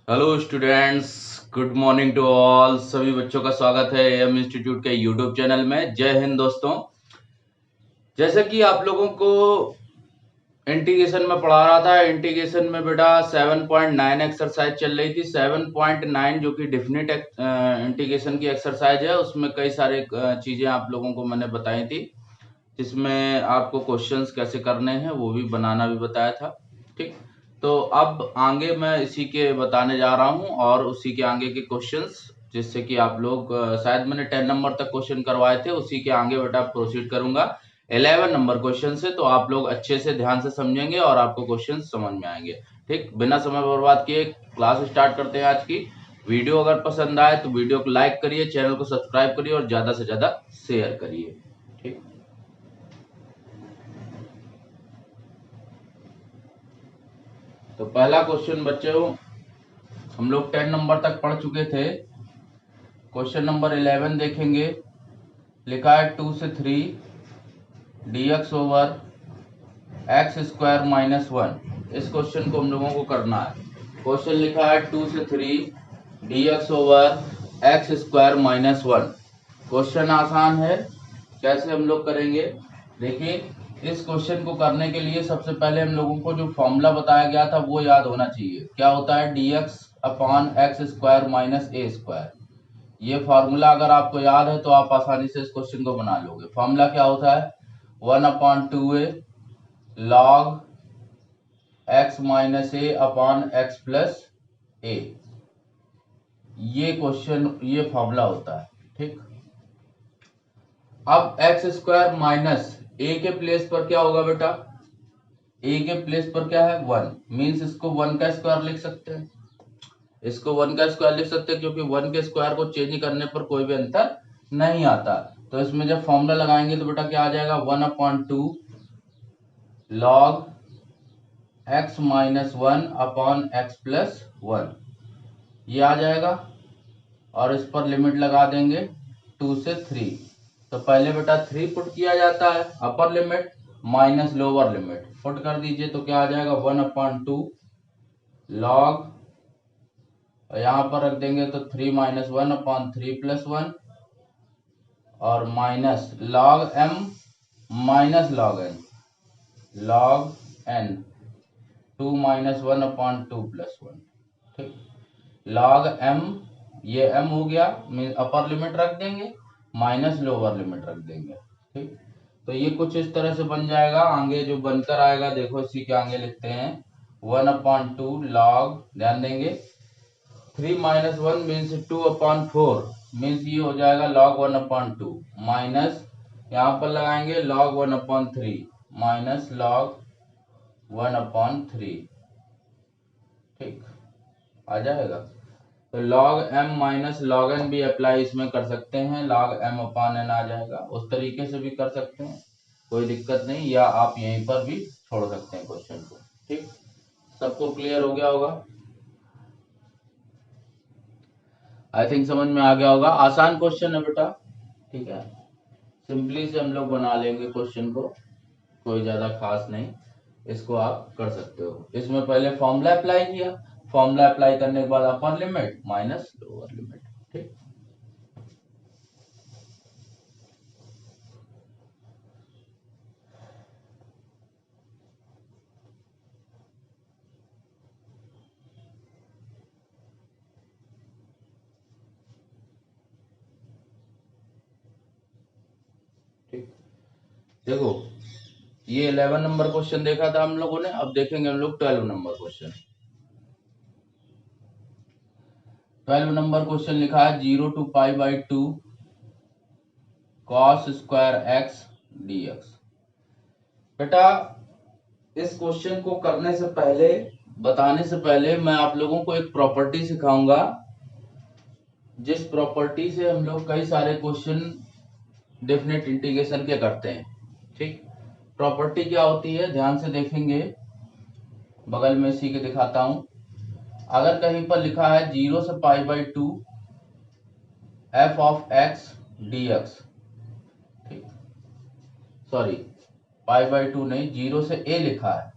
Hello students, good morning to all. सभी बच्चों का स्वागत है एम इंस्टीट्यूट के यूट्यूब चैनल में। जय हिंद दोस्तों। जैसे कि आप लोगों को इंटीग्रेशन में पढ़ा रहा था, इंटीग्रेशन में बेटा 7.9 एक्सरसाइज चल रही थी। 7.9 जो कि डिफिनिट इंटीग्रेशन की एक्सरसाइज है, उसमें कई सारे चीजें आप लोगों को मैंने बताई थी, जिसमें आपको क्वेश्चंस कैसे करने हैं वो भी बनाना भी बताया था। ठीक, तो अब आगे मैं इसी के बताने जा रहा हूं और उसी के आगे के क्वेश्चंस, जिससे कि आप लोग शायद मैंने 10 नंबर तक क्वेश्चन करवाए थे, उसी के आगे बेटा प्रोसीड करूंगा 11 नंबर क्वेश्चन से। तो आप लोग अच्छे से ध्यान से समझेंगे और आपको क्वेश्चन समझ में आएंगे। ठीक, बिना समय बर्बाद किए क्लास स्टार्ट करते हैं आज की। वीडियो अगर पसंद आए तो वीडियो को लाइक करिए, चैनल को सब्सक्राइब करिए और ज्यादा से ज्यादा शेयर करिए। ठीक, तो पहला क्वेश्चन बच्चों, हम लोग 10 नंबर तक पढ़ चुके थे। क्वेश्चन नंबर 11 देखेंगे। लिखा है 2 से 3 dx over x square minus 1। इस क्वेश्चन को हम लोगों को करना है। क्वेश्चन लिखा है 2 से 3 dx over x square minus 1। Question आसान है। कैसे हम लोग करेंगे, देखिए। इस क्वेश्चन को करने के लिए सबसे पहले हम लोगों को जो फॉर्मूला बताया गया था वो याद होना चाहिए। क्या होता है? dx upon x square minus a square. ये फार्मूला अगर आपको याद है तो आप आसानी से इस क्वेश्चन को बना लोगे। फार्मूला क्या होता है? 1/2a लॉग एक्स माइनस ए अपॉन एक्स प्लस ए। ये फार्मूला होता है। ठीक, अब एक्स स्क्वायर माइनस ए के प्लेस पर क्या होगा बेटा? ए के प्लेस पर क्या है? 1। मीन्स इसको 1 का स्क्वायर लिख सकते हैं। इसको 1 का स्क्वायर लिख सकते हैं क्योंकि 1 के स्क्वायर को चेंज करने पर कोई भी अंतर नहीं आता। तो इसमें जब फॉर्मूला लगाएंगे तो बेटा क्या आ जाएगा? 1/2 log x minus 1 upon x plus 1, ये आ जाएगा। और इस पर लिमिट लगा देंगे 2 से 3। तो पहले बेटा 3 पुट किया जाता है, upper limit minus lower limit put कर दीजिए, तो क्या आ जाएगा? 1/2 लॉग, यहाँ पर रख देंगे तो 3 माइनस 1/3 प्लस 1, और minus log m minus log n, log n 2 minus 1/2 plus 1। ठीक, लॉग m, ये m हो गया, अपर लिमिट रख देंगे, माइनस लोअर लिमिट रख देंगे। ठीक, तो ये कुछ इस तरह से बन जाएगा। आगे जो बनकर आएगा देखो, इसी के आगे लिखते हैं 1/2 लॉग, ध्यान देंगे 3 माइनस 1 मीन्स 2/4, मीन्स ये हो जाएगा log 1/2 माइनस, यहाँ पर लगाएंगे log 1/3 माइनस log 1/3। ठीक, आ जाएगा। तो log m minus log n भी अप्लाई इसमें कर सकते हैं, log m/n आ जाएगा। उस तरीके से भी कर सकते हैं, कोई दिक्कत नहीं, या आप यहीं पर भी छोड़ सकते हैं क्वेश्चन को। ठीक, सबको क्लियर हो गया होगा? आई थिंक समझ में आ गया होगा। आसान क्वेश्चन है बेटा। ठीक है, सिंपली से हम लोग बना लेंगे क्वेश्चन को, कोई ज्यादा खास नहीं। इसको आप कर सकते हो। इसमें पहले फॉर्मूला अप्लाई किया, फॉर्मूला अप्लाई करने के बाद upper limit minus lower limit. ठीक, ठीक, देखो ये 11 नंबर क्वेश्चन देखा था हम लोगों ने। अब देखेंगे हम लोग 12 नंबर क्वेश्चन। 12 नंबर क्वेश्चन लिखा है 0 to π/2 cos square x dx। बेटा इस क्वेश्चन को करने से पहले, बताने से पहले, मैं आप लोगों को एक प्रॉपर्टी सिखाऊंगा, जिस प्रॉपर्टी से हम लोग कई सारे क्वेश्चन डेफिनेट इंटीग्रेशन के करते हैं। ठीक, प्रॉपर्टी क्या होती है ध्यान से देखेंगे, बगल में इसी के दिखाता हूं। अगर कहीं पर लिखा है 0 से π/2 f ऑफ x dx, ठीक, सॉरी π/2 नहीं, 0 से a लिखा है।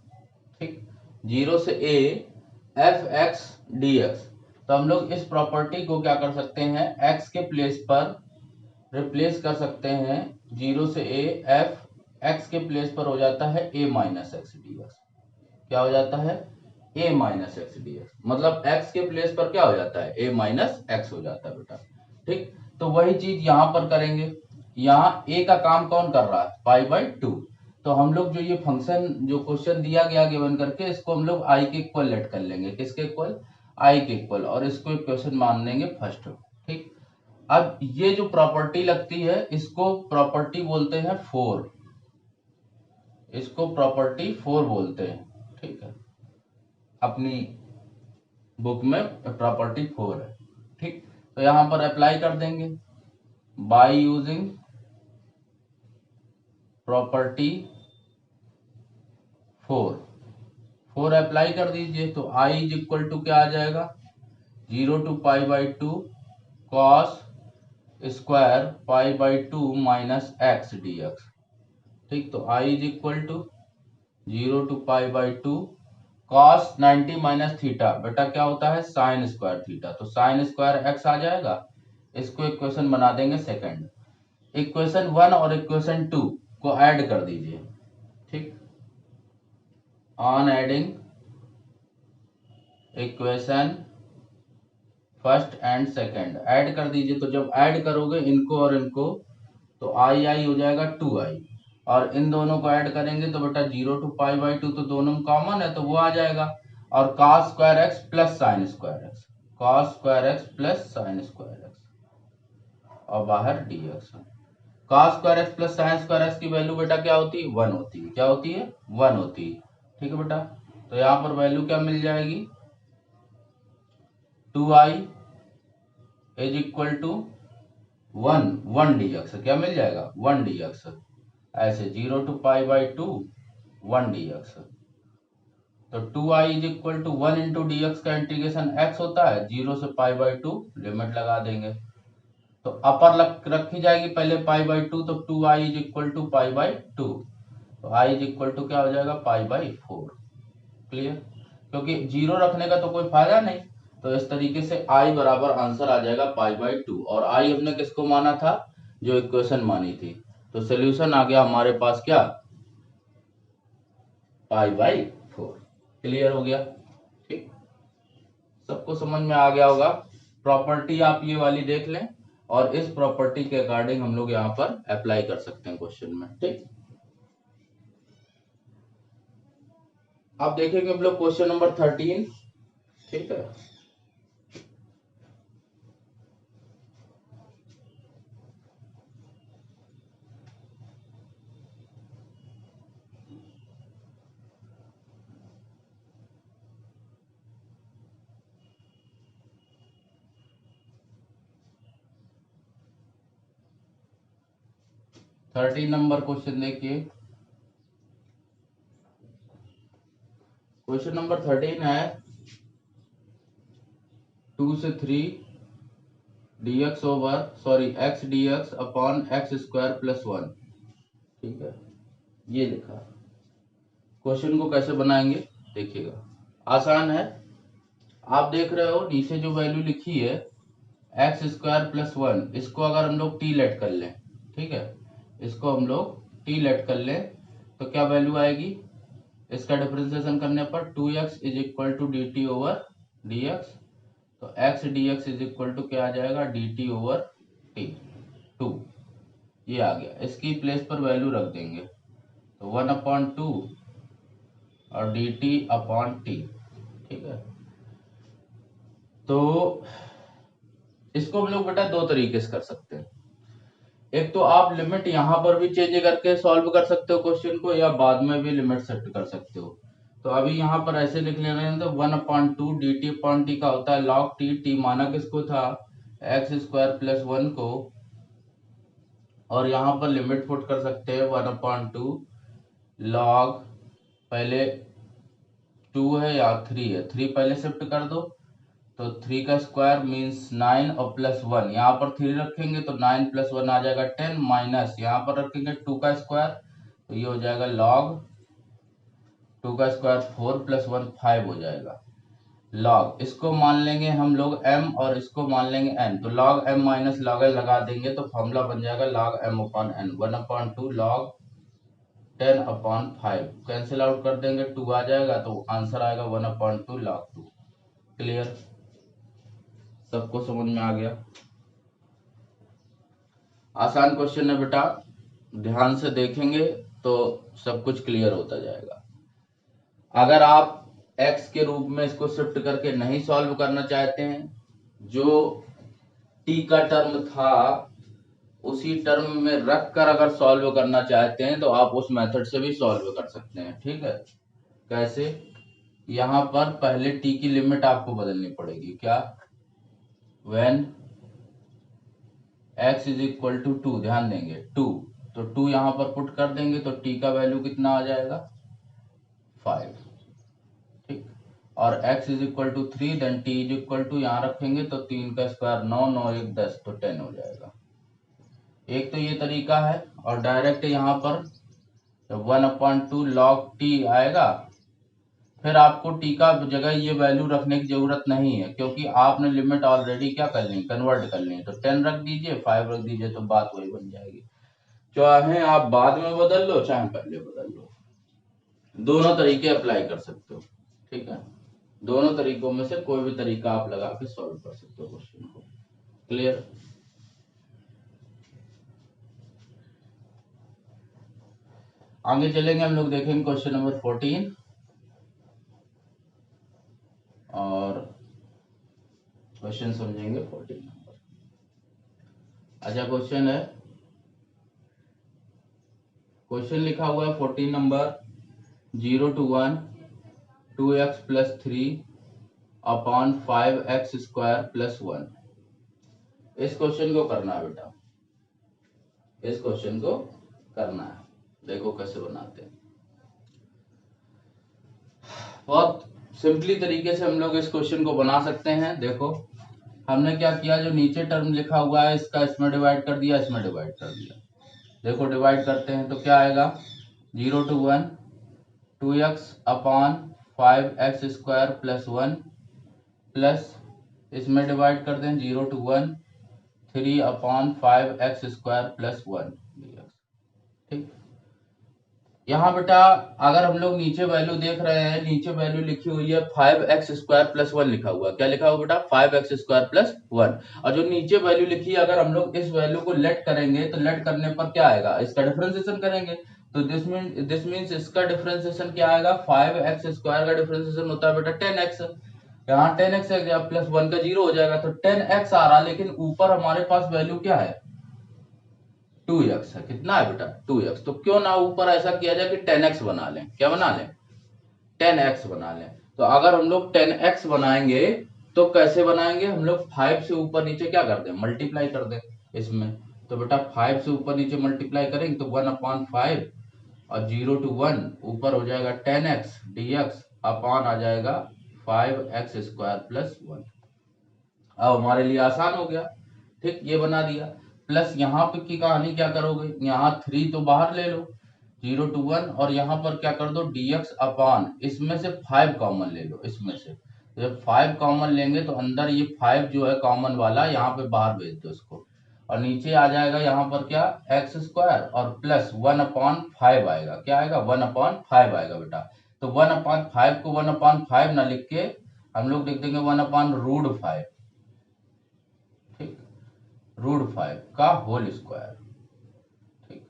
ठीक, 0 से a f x dx, तो हम लोग इस प्रॉपर्टी को क्या कर सकते हैं, x के प्लेस पर रिप्लेस कर सकते हैं 0 से a, f x के प्लेस पर हो जाता है a minus x d x. क्या हो जाता है, a minus x d x, मतलब x के प्लेस पर क्या हो जाता है, a माइनस एक्स हो जाता है बेटा। ठीक, तो वही चीज यहाँ पर करेंगे। यहाँ a का काम कौन कर रहा है, पाई बाई 2। तो हम लोग जो ये फंक्शन जो क्वेश्चन दिया गया गिवन करके, इसको हम लोग i के इक्वल लेट कर लेंगे, किसके इक्वल, i के इक्वल, और इसको इक्वेशन मान लेंगे फर्स्ट। ठीक, अब ये जो प्रॉपर्टी लगती है इसको प्रॉपर्टी बोलते हैं 4, इसको प्रॉपर्टी 4 बोलते हैं। ठीक है, अपनी बुक में प्रॉपर्टी 4 है। ठीक, तो यहां पर अप्लाई कर देंगे बाय यूजिंग प्रॉपर्टी 4 अप्लाई कर दीजिए। तो i इज इक्वल टू क्या आ जाएगा, 0 to pi by 2 cos square pi by 2 minus x d x. ठीक, तो i is equal to 0 to pi by 2 cos 90 minus theta, बेटा क्या होता है, साइन स्क्वायर थीटा, तो साइन स्क्वायर एक्स आ जाएगा। इसको इक्वेशन बना देंगे सेकंड। इक्वेशन 1 और इक्वेशन 2 को ऐड कर दीजिए। ठीक, on adding equation first and second add कर दीजिए। तो जब ऐड करोगे इनको और इनको, तो आई आई हो जाएगा 2i, और इन दोनों को ऐड करेंगे तो बेटा 0 टू पाई बाई 2, तो दोनों कॉमन है तो वो आ जाएगा। और cos square x plus sign square x, cos square x plus sign square x, और बाहर dx। cos square x plus sign square x की वैल्यू बेटा क्या होती है, 1 होती है। क्या होती है, 1 होती है। ठीक है बेटा, तो यहाँ पर वैल्यू क्या मिल जाएगी, 2i is equal to 1 dx, क्या मिल जाएगा, 1 dx। ऐसे 0 टू पाई बाई 2 1 dx, तो 2i is equal to 1 into d x का इंटीग्रेशन x होता है, 0 से पाई बाई 2 लिमिट लगा देंगे। तो अपर रखी जाएगी पहले पाई बाई 2, तो 2i is equal to pi by 2, तो i इज इक्वल टू क्या हो जाएगा, पाई बाई 4। क्लियर, क्योंकि 0 रखने का तो कोई फायदा नहीं, तो इस तरीके से i बराबर आंसर आ जाएगा पाई बाई 2। और i हमने किसको माना था, जो इक्वेशन मानी थी। तो सोल्यूशन आ गया हमारे पास क्या, पाई बाई 4। क्लियर हो गया। ठीक, सबको समझ में आ गया होगा। प्रॉपर्टी आप ये वाली देख लें, और इस प्रॉपर्टी के अकॉर्डिंग हम लोग यहाँ पर अप्लाई कर सकते हैं क्वेश्चन में। ठीक, अब देखेंगे हम लोग क्वेश्चन नंबर 13। ठीक है, थर्टीन नंबर क्वेश्चन देखिए। क्वेश्चन नंबर 13 है 2 से 3 dx over sorry x dx upon x square plus 1। ठीक है, ये लिखा। क्वेश्चन को कैसे बनाएंगे देखिएगा, आसान है। आप देख रहे हो नीचे जो वैल्यू लिखी है एक्स स्क्वायर प्लस 1, इसको अगर हम लोग टी लेट कर लें, ठीक है, इसको हम लोग टी लेट कर लें, तो क्या वैल्यू आएगी, इसका डिफरेंशिएशन करने पर 2x is equal to d t over d x, तो x dx is equal to क्या आ जाएगा, डी टी ओवर टी 2। ये आ गया, इसकी प्लेस पर वैल्यू रख देंगे, तो 1/2 और डी टी अपॉन टी। ठीक है, तो इसको हम लोग बेटा दो तरीके से कर सकते हैं। एक तो आप लिमिट यहाँ पर भी चेंज करके सॉल्व कर सकते हो क्वेश्चन को, या बाद में भी लिमिट सेट कर सकते हो। तो अभी यहाँ पर ऐसे लिख ले रहे हैं, तो 1/2 डी टी अपॉन टी का होता है लॉग टी, टी माना किसको था, एक्स स्क्वायर प्लस 1 को, और यहाँ पर लिमिट पुट कर सकते हैं 1/2 लॉग, पहले 2 है या 3 है, 3 पहले शिफ्ट कर दो, तो 3 का स्क्वायर मीन्स 9 और प्लस 1, यहाँ पर 3 रखेंगे तो 9 प्लस 1 आ जाएगा 10, माइनस यहाँ पर रखेंगे 2 का स्क्वायर, तो ये हो जाएगा लॉग 2 का स्क्वायर 4 प्लस 1 5 हो जाएगा, लॉग, इसको मान लेंगे हम लोग m और इसको मान लेंगे n, तो log m minus log l लगा देंगे तो फॉर्मूला बन जाएगा log m upon n, 1/2 log 10/5, cancel out कर देंगे 2 आ जाएगा तो आंसर आएगा 1/2 log 2। क्लियर, सबको समझ में आ गया? आसान क्वेश्चन है बेटा, ध्यान से देखेंगे तो सब कुछ क्लियर होता जाएगा। अगर आप x के रूप में इसको शिफ्ट करके नहीं सॉल्व करना चाहते हैं, जो t का टर्म था उसी टर्म में रख कर अगर सॉल्व करना चाहते हैं तो आप उस मेथड से भी सॉल्व कर सकते हैं। ठीक है, कैसे? यहां पर पहले t की लिमिट आपको बदलनी पड़ेगी। क्या? when x is equal to 2, ध्यान देंगे 2, तो 2 यहां पर पुट कर देंगे तो t का वैल्यू कितना आ जाएगा? 5। ठीक, और x is equal to 3, then t is equal to यहाँ रखेंगे तो 3 का स्क्वायर 9, 9 1 10, तो 10 हो जाएगा। एक तो ये तरीका है, और डायरेक्ट यहाँ पर 1/2 log t आएगा। फिर आपको t का जगह ये वैल्यू रखने की जरूरत नहीं है, क्योंकि आपने लिमिट ऑलरेडी क्या कर ली, कन्वर्ट कर ली। तो 10 रख दीजिए, 5 रख दीजिए, तो बात वही बन जाएगी। चाहे आप बाद में बदल लो, चाहे पहले बदल लो, दोनों तरीके अप्लाई कर सकते हो। ठीक है, दोनों तरीकों में से कोई भी तरीका आप लगा के सॉल्व कर सकते हो क्वेश्चन को। क्लियर? आगे चलेंगे, हम लोग देखेंगे क्वेश्चन नंबर 14 और क्वेश्चन समझेंगे 14 नंबर। अच्छा, क्वेश्चन है, क्वेश्चन लिखा हुआ है 14 number, 0 to 1 2x plus 3 upon 5x square plus 1। इस क्वेश्चन को करना है बेटा, इस क्वेश्चन को करना है। देखो कैसे बनाते हैं। बहुत सिंपली तरीके से हम लोग इस क्वेश्चन को बना सकते हैं। देखो हमने क्या किया, जो नीचे टर्म लिखा हुआ है इसका इसमें डिवाइड कर दिया, इसमें डिवाइड कर दिया। देखो डिवाइड करते हैं तो क्या आएगा, 0 to 1 2x upon 5x square plus 1, plus इसमें डिवाइड कर दें 0 to 1 3 upon 5x square plus 1। ठीक, यहाँ बेटा अगर हम लोग नीचे वैल्यू देख रहे हैं, नीचे वैल्यू लिखी हुई है 5x स्क्वायर प्लस 1 लिखा हुआ। क्या लिखा हुआ बेटा? 5x square plus 1। और जो नीचे वैल्यू लिखी है, अगर हम लोग इस वैल्यू को लेट करेंगे तो लेट करने पर क्या आएगा, इसका डिफरेंशिएशन करेंगे तो दिस मीन्स इसका डिफरेंशिएशन क्या आएगा, 5x स्क्वायर का डिफरेंशिएशन होता है बेटा 10x। यहाँ 10x है प्लस 1 का 0 हो जाएगा, तो 10x आ रहा, लेकिन ऊपर हमारे पास वैल्यू क्या है, 2x है। कितना है बेटा? 2x। तो क्यों ना ऊपर ऐसा किया जाए कि 10x बना लें। क्या बना लें? 10x बना लें। तो अगर हम लोग 10x बनाएंगे तो कैसे बनाएंगे, हम लोग 5 से ऊपर नीचे क्या कर दें, मल्टीप्लाई कर दें इसमें। तो बेटा 5 से ऊपर नीचे मल्टीप्लाई करेंगे तो 1/5 और 0 to 1 ऊपर हो जाएगा 10x dx अपॉन आ जाएगा 5x स्क्वायर प्लस 1। अब हमारे लिए आसान हो गया। ठीक, ये बना दिया। प्लस यहाँ पे की कहानी क्या करोगे, यहाँ 3 तो बाहर ले लो 0 to 1, और यहाँ पर क्या कर दो dx अपॉन, इसमें से 5 कॉमन ले लो। इसमें से जब 5 कॉमन लेंगे तो अंदर ये 5 जो है कॉमन वाला यहाँ पे बाहर भेज दो इसको, और नीचे आ जाएगा यहाँ पर क्या, एक्स स्क्वायर और प्लस 1/5 आएगा। क्या आएगा? 1/5 आएगा बेटा। तो 1/5 को 1/5 ना लिख के हम लोग लिख देंगे 1/√5। ठीक, √5 का होल स्क्वायर। ठीक,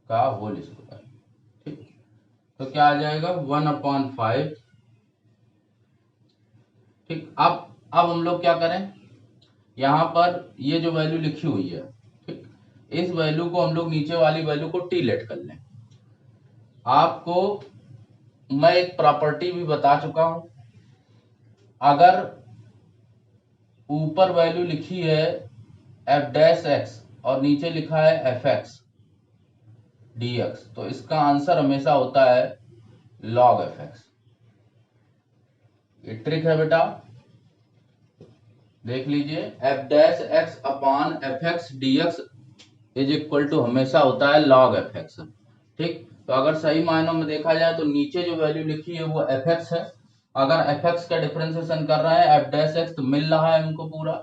का होल स्क्वायर। ठीक, तो क्या आ जाएगा 1/5। ठीक, अब हम लोग क्या करें, यहां पर ये जो वैल्यू लिखी हुई है, ठीक, इस वैल्यू को हम लोग नीचे वाली वैल्यू को टी लेट कर लें। आपको मैं एक प्रॉपर्टी भी बता चुका हूं, अगर ऊपर वैल्यू लिखी है f' और नीचे लिखा है fx dx, तो इसका आंसर हमेशा होता है log fx। ये ट्रिक है बेटा, देख लीजिए, f' upon fx dx is equal to हमेशा होता है log fx। ठीक, तो अगर सही मायनों में देखा जाए तो नीचे जो वैल्यू लिखी है वो fx है, अगर एफ एक्स का डिफरेंशिएशन कर रहे हैं एफ डैश एक्स तो मिल रहा है हमको पूरा,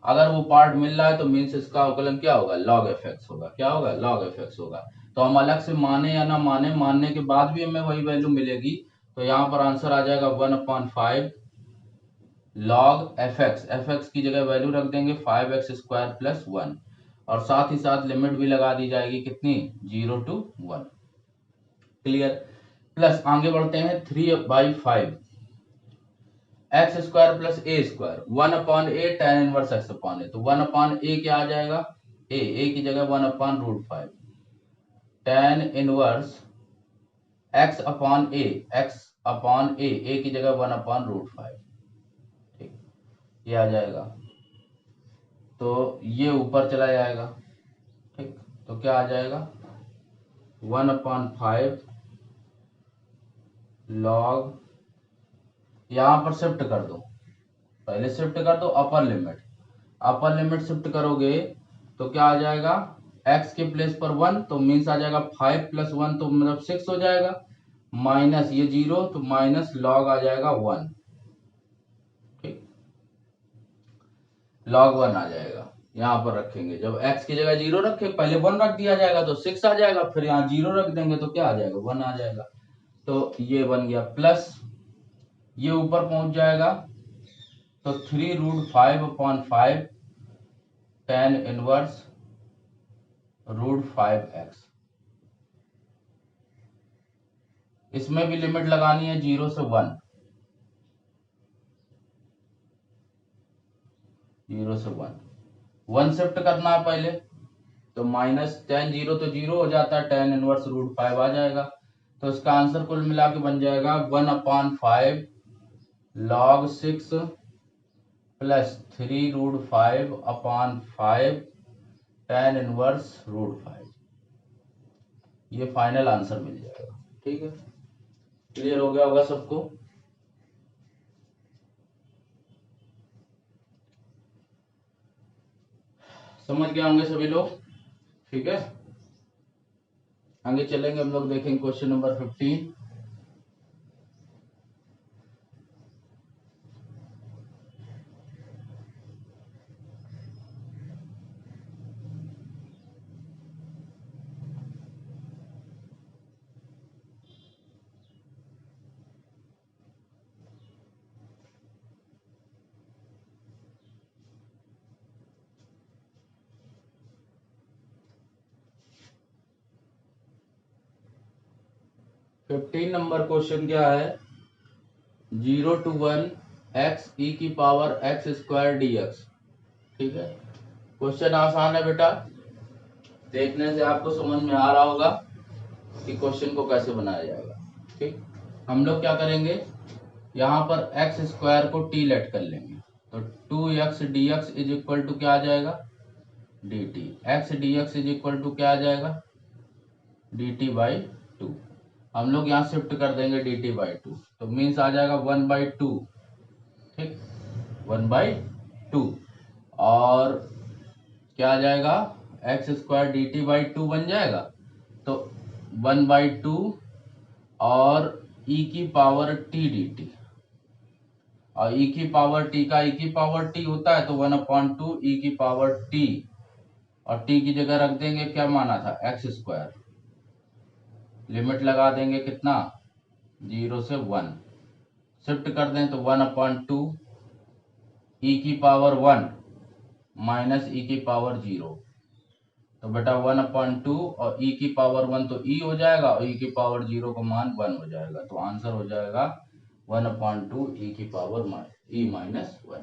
अगर वो पार्ट मिल रहा है तो मीन्स इसका अवकलन क्या होगा, लॉग एफ एक्स होगा। क्या होगा, लॉग एफ एक्स होगा। तो हम अलग से माने या ना माने, मानने के बाद भी हमें वही वैल्यू मिलेगी। तो यहाँ पर आंसर आ जाएगा 1/5 लॉग एफ एक्स की जगह वैल्यू रख देंगे 5x² + 1, और साथ ही साथ लिमिट भी लगा दी जाएगी कितनी, 0 to 1। क्लियर। प्लस आगे बढ़ते हैं 3/5 x² + a² 1/a tan inverse x/a। तो 1/a क्या आ जाएगा, a की जगह 1/√5 tan इनवर्स x/a की जगह 1/√5। ठीक, ये आ जाएगा। तो ये ऊपर चला जाएगा। ठीक, तो क्या आ जाएगा 1/5 लॉग, यहां पर शिफ्ट कर दो, पहले शिफ्ट कर दो अपर लिमिट शिफ्ट करोगे तो क्या आ जाएगा, x के प्लेस पर 1 तो मीन्स आ जाएगा 5 + 1 तो मतलब 6 हो जाएगा, माइनस ये 0 तो माइनस लॉग आ जाएगा 1। ठीक, लॉग 1 आ जाएगा। यहाँ पर रखेंगे, जब x की जगह 0 रखे, पहले 1 रख दिया जाएगा तो 6 आ जाएगा, फिर यहाँ 0 रख देंगे तो क्या आ जाएगा, 1 आ जाएगा। तो ये बन गया, प्लस ये ऊपर पहुंच जाएगा तो 3√5/5 tan इनवर्स √5x। इसमें भी लिमिट लगानी है 0 से 1, 0 से 1 शिफ्ट करना है पहले, तो माइनस tan 0 तो 0 हो जाता है, tan इनवर्स √5 आ जाएगा। तो इसका आंसर कुल मिला के बन जाएगा 1/5 log 6 + 3√5/5 tan इनवर्स √5। ये फाइनल आंसर मिल जाएगा। ठीक है, क्लियर हो गया होगा सबको। समझ गए होंगे सभी लोग। ठीक है, आगे चलेंगे हम लोग, देखेंगे question number 15। Fifteen number question क्या है, 0 to 1 x e⁻x² dx। ठीक है, क्वेश्चन आसान है बेटा, देखने से आपको समझ में आ रहा होगा कि क्वेश्चन को कैसे बनाया जाएगा। ठीक, हम लोग क्या करेंगे, यहाँ पर x² को t लेट कर लेंगे, तो 2x dx is equal to क्या आ जाएगा, dt। x dx is equal to क्या आ जाएगा, dt/2। हम लोग यहाँ शिफ्ट कर देंगे dt/2, तो मीन्स आ जाएगा 1/2। ठीक, 1/2, और क्या आ जाएगा, x² dt/2 बन जाएगा। तो 1/2 और e⁻t dt, और e⁻t का e⁻t होता है तो 1/2 e⁻t, और t की जगह रख देंगे क्या माना था, x²। लिमिट लगा देंगे कितना, 0 से 1, शिफ्ट कर दें तो 1/2 e⁻1 माइनस e⁻0। तो बेटा 1/2 और e⁻1 तो e हो जाएगा, और e⁻0 का मान 1 हो जाएगा। तो आंसर हो जाएगा 1/2 e⁻1।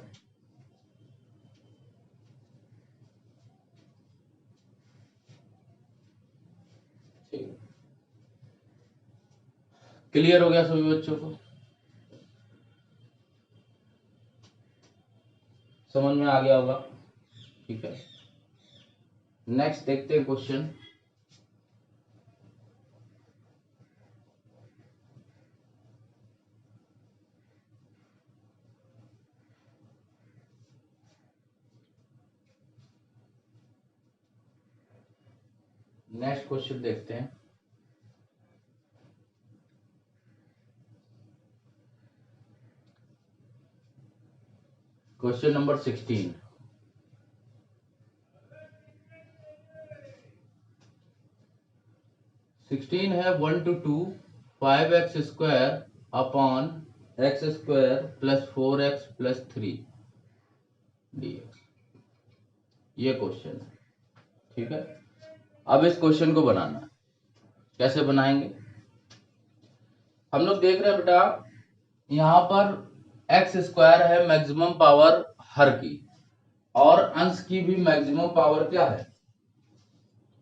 क्लियर हो गया सभी बच्चों को, समझ में आ गया होगा। ठीक है, नेक्स्ट देखते हैं क्वेश्चन। नेक्स्ट क्वेश्चन देखते हैं। Question number 16। है 1 to 2 5x² upon x² plus 4x plus 3 dx। ये क्वेश्चन है, ठीक है। अब इस क्वेश्चन को बनाना है, कैसे बनाएंगे? हम लोग देख रहे हैं बेटा, यहाँ पर x² है मैक्सिमम पावर हर की, और अंश की भी मैक्सिमम पावर क्या है?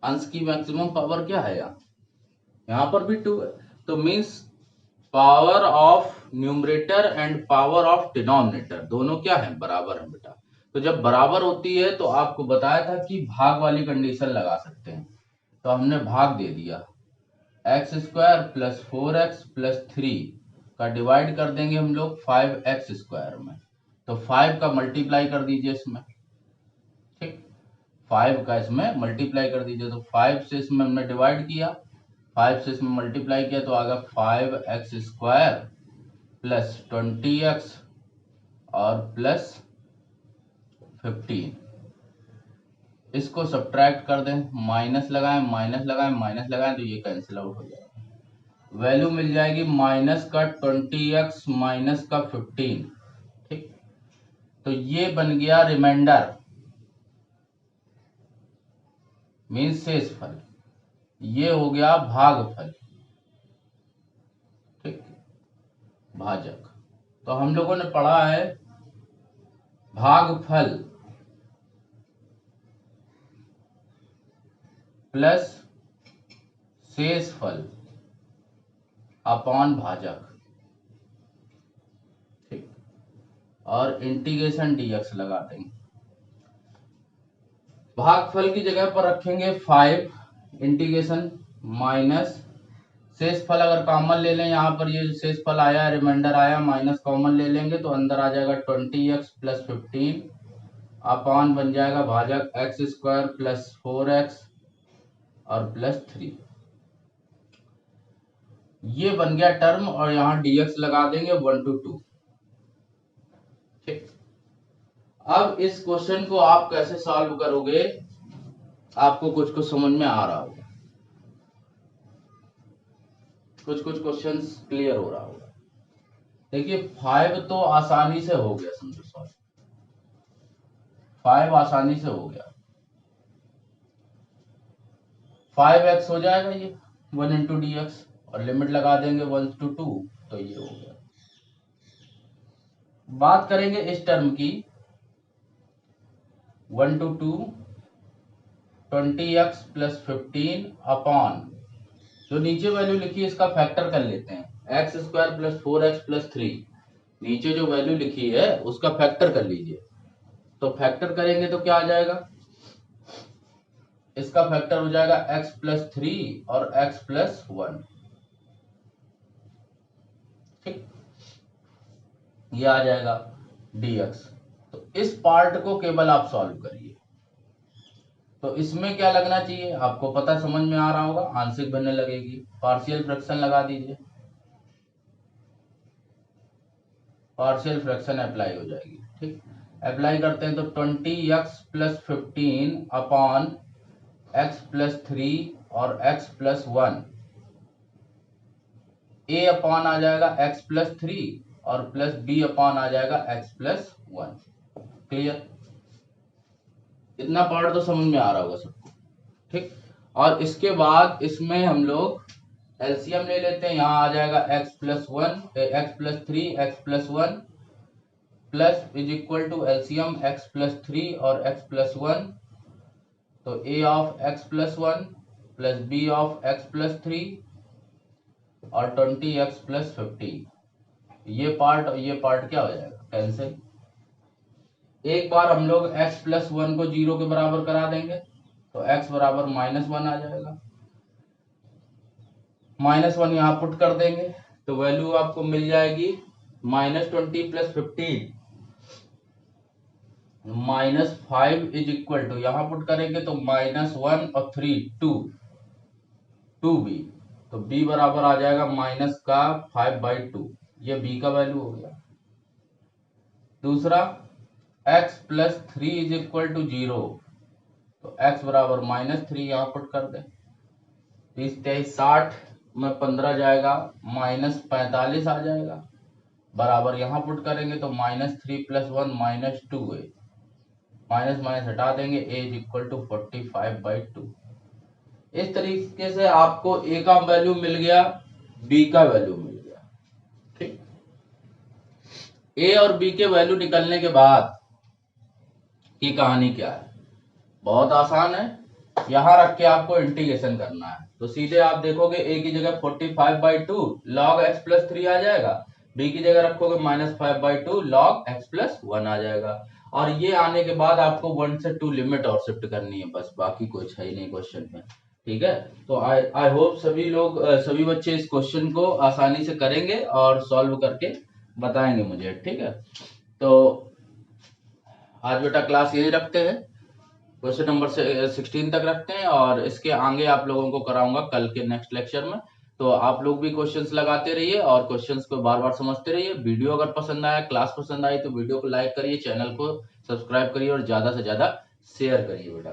अंश की मैक्सिमम पावर क्या है? यहाँ पर भी 2 है, तो means power of numerator and power of denominator दोनों क्या है? बराबर है बेटा। तो जब बराबर होती है तो आपको बताया था कि भाग वाली कंडीशन लगा सकते हैं, तो हमने भाग दे दिया। x² प्लस 4x प्लस 3 का डिवाइड कर देंगे हम लोग 5x² में, तो 5 का मल्टीप्लाई कर दीजिए इसमें, ठीक। 5 का इसमें मल्टीप्लाई कर दीजिए, तो 5 से इसमें हमने डिवाइड किया, 5 से इसमें मल्टीप्लाई किया तो आगा 5x² प्लस 20x और प्लस 15। इसको सब्ट्रैक्ट कर दें, माइनस लगाएं माइनस लगाएं माइनस लगाएं तो ये कैंसिल आउट हो जाएगा। वैल्यू मिल जाएगी माइनस का 20x माइनस का 15, ठीक। तो ये बन गया रिमाइंडर, मीन्स शेष फल। ये हो गया भागफल, ठीक, भाजक। तो हम लोगों ने पढ़ा है भागफल प्लस शेषफल अपॉन भाजक, ठीक, और इंटीग्रेशन dx लगा देंगे। भागफल की जगह पर रखेंगे 5, इंटीग्रेशन माइनस शेषफल अगर कॉमन ले लें, यहाँ पर ये शेषफल आया रिमाइंडर आया, माइनस कॉमन ले लेंगे तो अंदर आ जाएगा 20x प्लस 15 अपॉन बन जाएगा भाजक x² प्लस 4x और प्लस 3। ये बन गया टर्म, और यहाँ dx लगा देंगे 1 to 2, ठीक। अब इस क्वेश्चन को आप कैसे सॉल्व करोगे, आपको कुछ कुछ समझ में आ रहा होगा, कुछ कुछ क्वेश्चंस क्लियर हो रहा होगा। देखिए 5 तो आसानी से हो गया, समझो सॉल्व, 5 आसानी से हो गया। 5x हो जाएगा ये 1 इंटू dx, और लिमिट लगा देंगे 1 to 2, तो ये हो गया। बात करेंगे इस टर्म की, 1 to 2 20x प्लस 15 अपॉन जो नीचे वैल्यू लिखी है इसका फैक्टर कर लेते हैं, x² प्लस 4x प्लस 3। नीचे जो वैल्यू लिखी है उसका फैक्टर कर लीजिए, तो फैक्टर करेंगे तो क्या आ जाएगा? इसका फैक्टर हो जाएगा x प्लस 3 और x प्लस 1, ठीक। ये आ जाएगा dx। तो इस पार्ट को केवल आप सॉल्व करिए। तो इसमें क्या लगना चाहिए आपको पता, समझ में आ रहा होगा, आंशिक भिन्न लगेगी, पार्शियल फ्रैक्शन लगा दीजिए, पार्शियल फ्रैक्शन अप्लाई हो जाएगी, ठीक। अप्लाई करते हैं तो 20x plus 15 upon x plus 3 और x प्लस 1, a अपॉन आ जाएगा x प्लस 3 और प्लस b अपॉन आ जाएगा x प्लस 1। क्लियर? इतना पार्ट तो समझ में आ रहा होगा सबको, ठीक। और इसके बाद इसमें हम लोग एलसीएम ले लेते हैं, यहाँ आ जाएगा x plus 1 x plus 3 x plus 1 plus is equal to LCM x plus 3 और x प्लस 1, तो a of x plus 1 plus b of x plus 3 और 20x प्लस 15। ये पार्ट और ये पार्ट क्या हो जाएगा? कैंसिल। एक बार हम लोग x प्लस 1 को 0 के बराबर करा देंगे तो x बराबर -1 आ जाएगा, -1 यहाँ पुट कर देंगे तो वैल्यू आपको मिल जाएगी -20 प्लस 15 -5 इज इक्वल टू, यहाँ पुट करेंगे तो -1 और 3 2b, तो b बराबर आ जाएगा माइनस का 5/2, ये b का वैल्यू हो गया। दूसरा x plus 3 is equal to 0, तो x बराबर -3 यहाँ पुट कर दे। 30 23 60 में 15 जाएगा, -45 आ जाएगा, बराबर यहाँ पुट करेंगे तो -3 + 1 -2 है, माइनस माइनस हटा देंगे, a इज इक्वल टू 45/2। इस तरीके से आपको a का वैल्यू मिल गया, b का वैल्यू मिल गया। ठीक, a और b के वैल्यू निकलने के बाद की कहानी क्या है, बहुत आसान है। यहां रख के आपको इंटीग्रेशन करना है, तो सीधे आप देखोगे a की जगह 45/2 log x + 3 आ जाएगा, b की जगह रखोगे -5/2 log x + 1 आ जाएगा। और ये आने के बाद आपको 1 से 2 लिमिट और शिफ्ट करनी है, बस बाकी कुछ है ही नहीं क्वेश्चन में। ठीक है, तो आई होप सभी बच्चे इस क्वेश्चन को आसानी से करेंगे और सॉल्व करके बताएंगे मुझे। ठीक है, तो आज बेटा क्लास यही रखते हैं, क्वेश्चन नंबर 16 तक रखते हैं, और इसके आगे आप लोगों को कराऊंगा कल के नेक्स्ट लेक्चर में। तो आप लोग भी क्वेश्चंस लगाते रहिए और क्वेश्चंस को बार बार समझते रहिए। वीडियो अगर पसंद आया, क्लास पसंद आई, तो वीडियो को लाइक करिए, चैनल को सब्सक्राइब करिए और ज्यादा से ज्यादा शेयर करिए बेटा।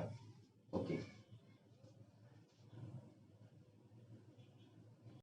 ओके।